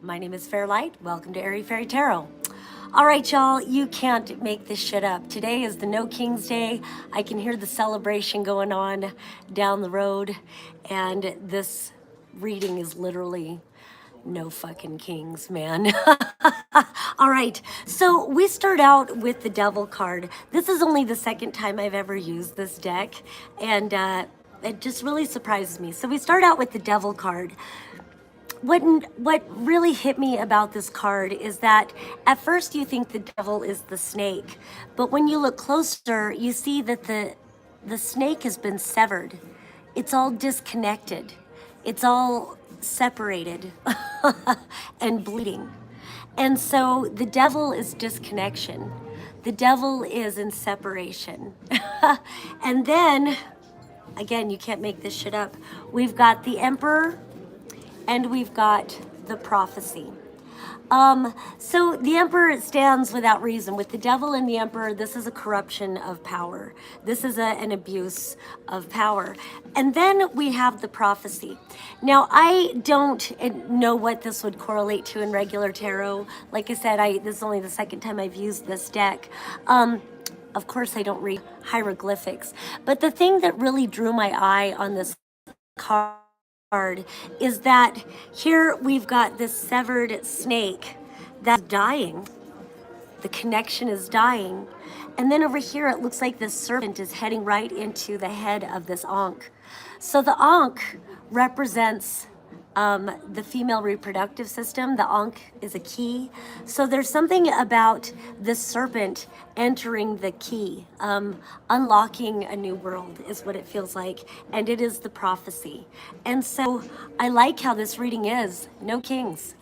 My name is Fairlight. Welcome to Airy Fairy Tarot. All right, y'all, you can't make this shit up. Today is the No Kings Day. I can hear the celebration going on down the road, and this reading is literally no fucking kings, man. All right, so we start out with the Devil card. This is only the second time I've ever used this deck, and it just really surprises me. So we start out with the Devil card. What really hit me about this card is that at first you think the devil is the snake, but when you look closer, you see that the snake has been severed. It's all disconnected. It's all separated and bleeding. And so the devil is disconnection. The devil is in separation. And then, again, you can't make this shit up. We've got the emperor, and we've got the prophecy. So the emperor stands without reason. With the devil and the emperor, this is a corruption of power. This is an abuse of power. And then we have the prophecy. Now, I don't know what this would correlate to in regular tarot. Like I said, this is only the second time I've used this deck. Of course, I don't read hieroglyphics. But the thing that really drew my eye on this card is that here we've got this severed snake that's dying. The connection is dying. And then over here, it looks like this serpent is heading right into the head of this Ankh. So the Ankh represents the female reproductive system. The Ankh is a key. So there's something about this serpent entering the key, unlocking a new world is what it feels like. And it is the prophecy. And so I like how this reading is. No kings.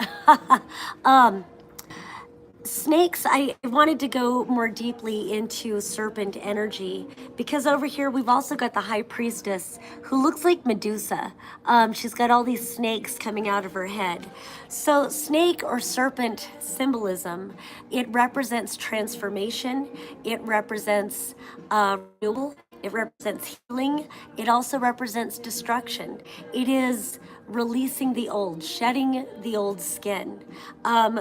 Snakes, I wanted to go more deeply into serpent energy because over here we've also got the high priestess who looks like Medusa. She's got all these snakes coming out of her head. So snake or serpent symbolism, it represents transformation, it represents renewal, it represents healing, it also represents destruction. It is releasing the old, shedding the old skin.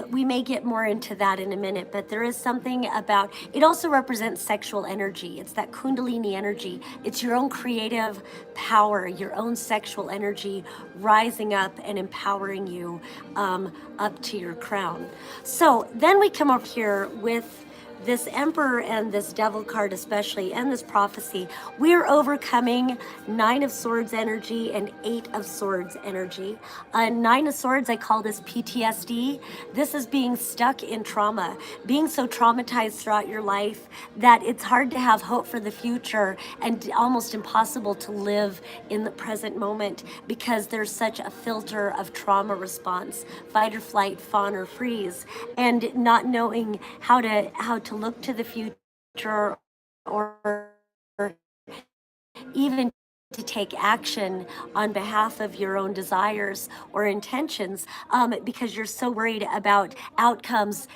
We may get more into that in a minute, but there is something about, it also represents sexual energy. It's that kundalini energy. It's your own creative power, your own sexual energy rising up and empowering you up to your crown. So then we come up here with this emperor and this devil card especially, and this prophecy. We're overcoming 9 of Swords energy and 8 of Swords energy. 9 of Swords, I call this PTSD. This is being stuck in trauma, being so traumatized throughout your life that it's hard to have hope for the future and almost impossible to live in the present moment because there's such a filter of trauma response, fight or flight, fawn or freeze, and not knowing how to look to the future or even to take action on behalf of your own desires or intentions because you're so worried about outcomes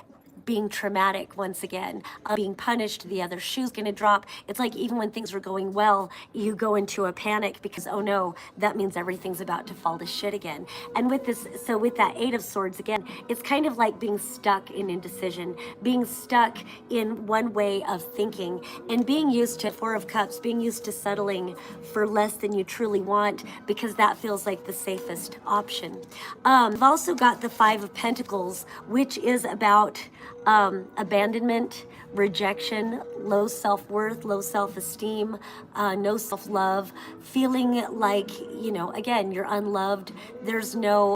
being traumatic once again, being punished, the other shoe's gonna drop. It's like even when things were going well, you go into a panic because, oh no, that means everything's about to fall to shit again. And with this, so with that 8 of Swords again, it's kind of like being stuck in indecision, being stuck in one way of thinking and being used to 4 of Cups, being used to settling for less than you truly want because that feels like the safest option. I've also got the 5 of Pentacles, which is about abandonment, rejection, low self-worth, low self-esteem, no self-love, feeling like, you know, again, you're unloved. There's no,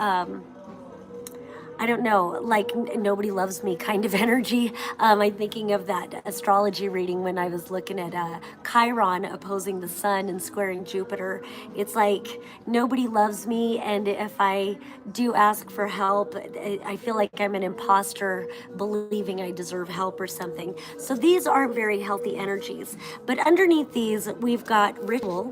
I don't know, like nobody loves me kind of energy. I'm thinking of that astrology reading when I was looking at Chiron opposing the sun and squaring Jupiter. It's like nobody loves me, and if I do ask for help, I feel like I'm an imposter believing I deserve help or something. So these aren't very healthy energies. But underneath these, we've got ritual,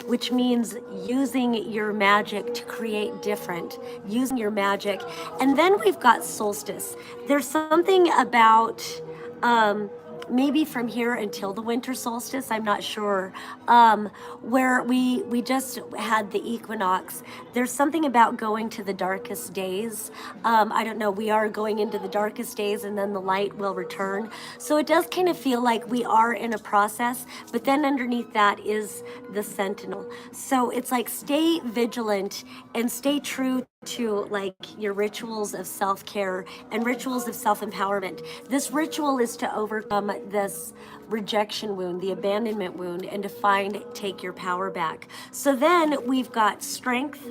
which means using your magic to create different, using your magic. And then we've got solstice. There's something about maybe from here until the winter solstice, I'm not sure, where we just had the equinox. There's something about going to the darkest days. I don't know, we are going into the darkest days and then the light will return. So it does kind of feel like we are in a process, but then underneath that is the sentinel. So it's like stay vigilant and stay true to like your rituals of self-care and rituals of self-empowerment. This ritual is to overcome this rejection wound, the abandonment wound, and to take your power back. So then we've got strength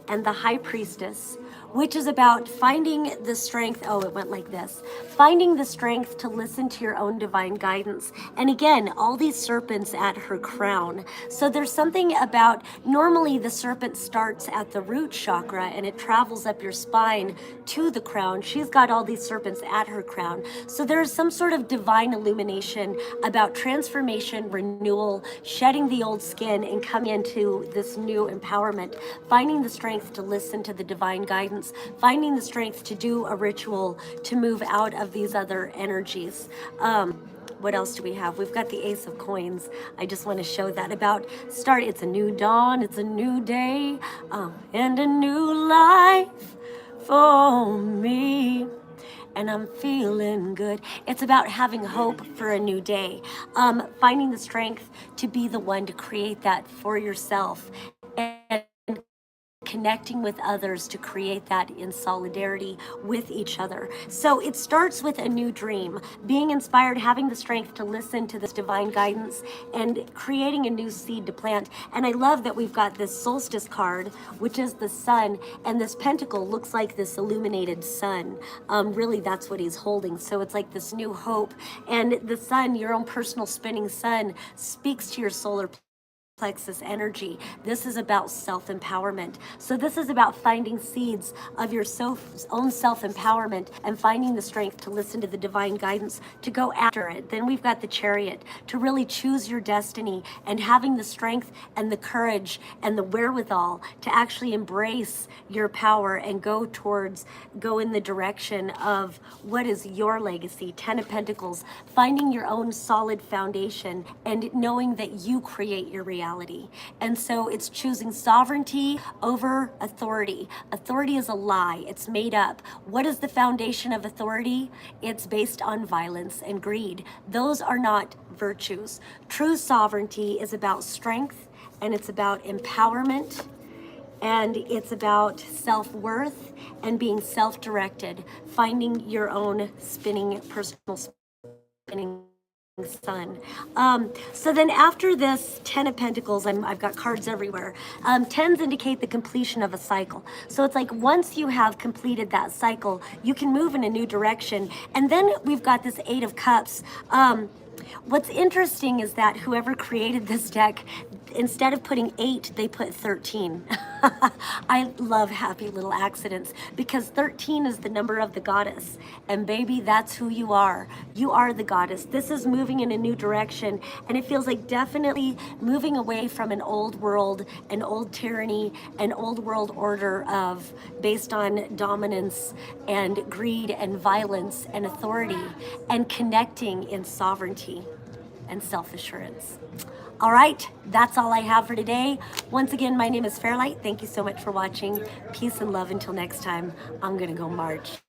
and the high priestess, which is about finding the strength. Oh, it went like this. Finding the strength to listen to your own divine guidance. And again, all these serpents at her crown. So there's something about, normally the serpent starts at the root chakra and it travels up your spine to the crown. She's got all these serpents at her crown. So there's some sort of divine illumination about transformation, renewal, shedding the old skin and coming into this new empowerment, finding the strength to listen to the divine guidance, finding the strength to do a ritual to move out of these other energies. What else do we have? We've got the Ace of Coins. I just want to show that about start. It's a new dawn. It's a new day, and a new life for me. And I'm feeling good. It's about having hope for a new day, finding the strength to be the one to create that for yourself, and connecting with others to create that in solidarity with each other. So it starts with a new dream, being inspired, having the strength to listen to this divine guidance and creating a new seed to plant. And I love that we've got this solstice card, which is the sun, and this pentacle looks like this illuminated sun. Really, that's what he's holding. So it's like this new hope. And the sun, your own personal spinning sun, speaks to your solar plexus energy. This is about self-empowerment. So this is about finding seeds of your own self-empowerment and finding the strength to listen to the divine guidance to go after it. Then we've got the Chariot, to really choose your destiny and having the strength and the courage and the wherewithal to actually embrace your power and go in the direction of what is your legacy. Ten of Pentacles, finding your own solid foundation and knowing that you create your reality. And so it's choosing sovereignty over authority. Authority is a lie. It's made up. What is the foundation of authority? It's based on violence and greed. Those are not virtues. True sovereignty is about strength, and it's about empowerment, and it's about self-worth and being self-directed, finding your own personal spinning sun. So then after this 10 of Pentacles, I've got cards everywhere. Tens indicate the completion of a cycle. So it's like once you have completed that cycle, you can move in a new direction. And then we've got this 8 of Cups. What's interesting is that whoever created this deck, instead of putting 8, they put 13. I love happy little accidents because 13 is the number of the goddess. And baby, that's who you are. You are the goddess. This is moving in a new direction. And it feels like definitely moving away from an old world, an old tyranny, an old world order based on dominance and greed and violence and authority, and connecting in sovereignty and self-assurance. All right, that's all I have for today. Once again, my name is Fairlight. Thank you so much for watching. Peace and love until next time. I'm gonna go march.